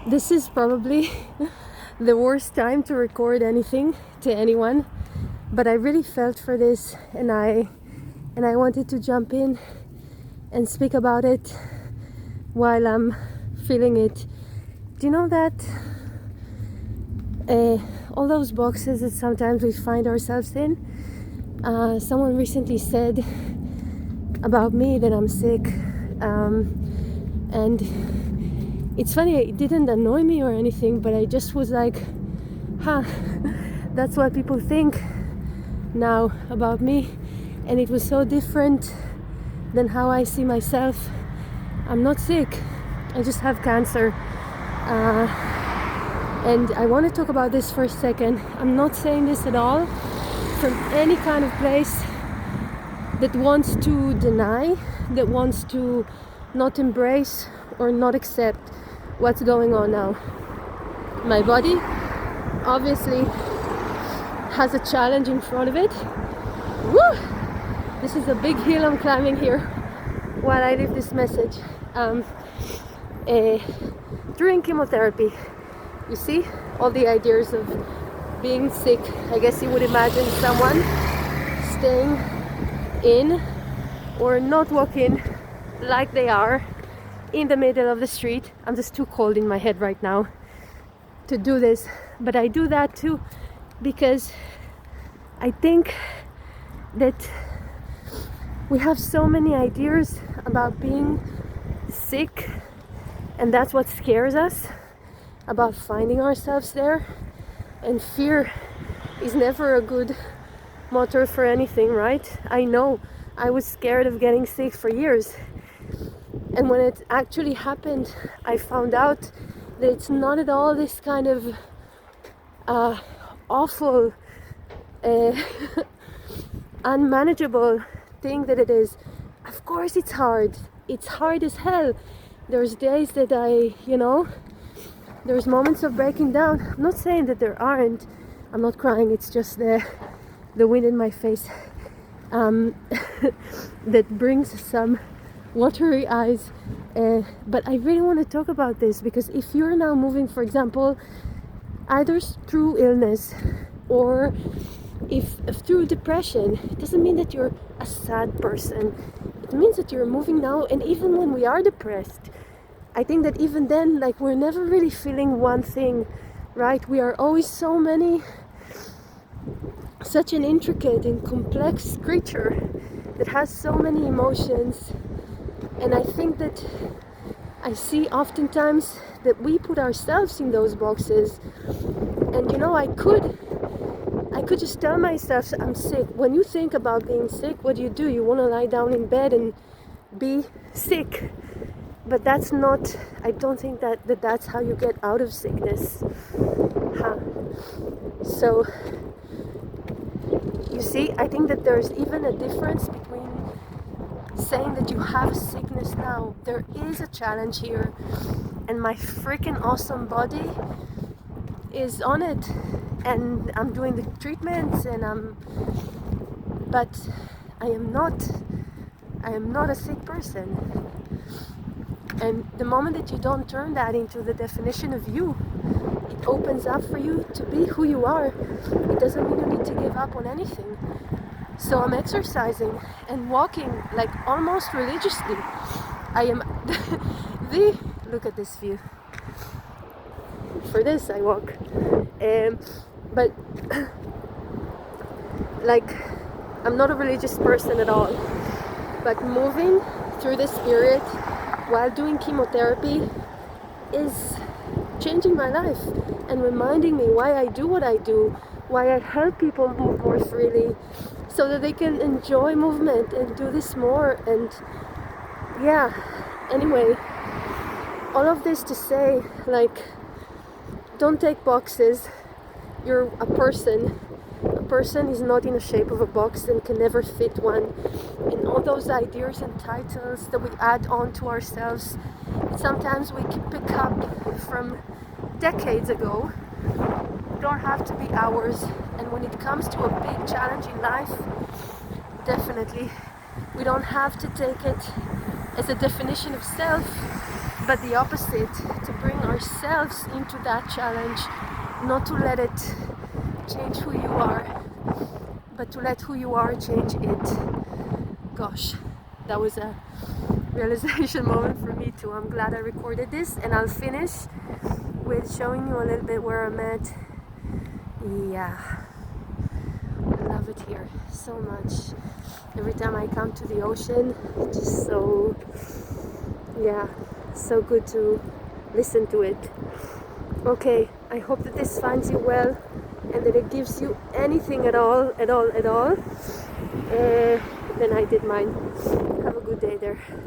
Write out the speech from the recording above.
This is probably the worst time to record anything to anyone, but I really felt for this, and I wanted to jump in and speak about it while I'm feeling it. Do you know that all those boxes that sometimes we find ourselves in? Someone recently said about me that I'm sick, and it's funny, it didn't annoy me or anything, but I just was like, that's what people think now about me. And it was so different than how I see myself. I'm not sick, I just have cancer. And I want to talk about this for a second. I'm not saying this at all from any kind of place that wants to deny, that wants to not embrace or not accept what's going on now. My body obviously has a challenge in front of it. Woo! This is a big hill I'm climbing here while I leave this message. During chemotherapy, you see all the ideas of being sick. I guess you would imagine someone staying in or not walking like they are in the middle of the street. I'm just too cold in my head right now to do this, but I do that too because I think that we have so many ideas about being sick, and that's what scares us about finding ourselves there. And fear is never a good motor for anything, right? I know I was scared of getting sick for years, and when it actually happened, I found out that it's not at all this kind of awful, unmanageable thing that it is. Of course it's hard. It's hard as hell. There's days that there's moments of breaking down. I'm not saying that there aren't. I'm not crying. It's just the wind in my face that brings some watery eyes. But I really want to talk about this because if you're now moving, for example, either through illness or if through depression, it doesn't mean that you're a sad person. It means that you're moving now. And even when we are depressed, I think that even then, like, we're never really feeling one thing, right? We are always such an intricate and complex creature that has so many emotions. And I think that I see oftentimes that we put ourselves in those boxes. And I could just tell myself I'm sick. When you think about being sick, what do? You want to lie down in bed and be sick. But that's not, I don't think that's how you get out of sickness. So, you see, I think that there's even a difference between saying that you have a sickness now. There is a challenge here, and my freaking awesome body is on it, and I'm doing the treatments, but I am not a sick person. And the moment that you don't turn that into the definition of you, it opens up for you to be who you are. It doesn't mean you need to give up on anything. So I'm exercising and walking like almost religiously. I am look at this view. For this I walk. But like, I'm not a religious person at all. But moving through the spirit while doing chemotherapy is changing my life and reminding me why I do what I do, why I help people move more freely so that they can enjoy movement and do this more. And anyway, all of this to say, like, don't take boxes. You're a person. A person is not in the shape of a box and can never fit one. And all those ideas and titles that we add on to ourselves, sometimes we can pick up from decades ago, don't have to be ours. And when it comes to a big challenge in life, definitely we don't have to take it as a definition of self. but the opposite, to bring ourselves into that challenge, not to let it change who you are, but to let who you are change it. Gosh, that was a realization moment for me too. I'm glad I recorded this, and I'll finish with showing you a little bit where I'm at. Yeah, I love it here so much. Every time I come to the ocean, it's just so, yeah, so good to listen to it. Okay, I hope that this finds you well and that it gives you anything at all. Then I did mine. Have a good day there.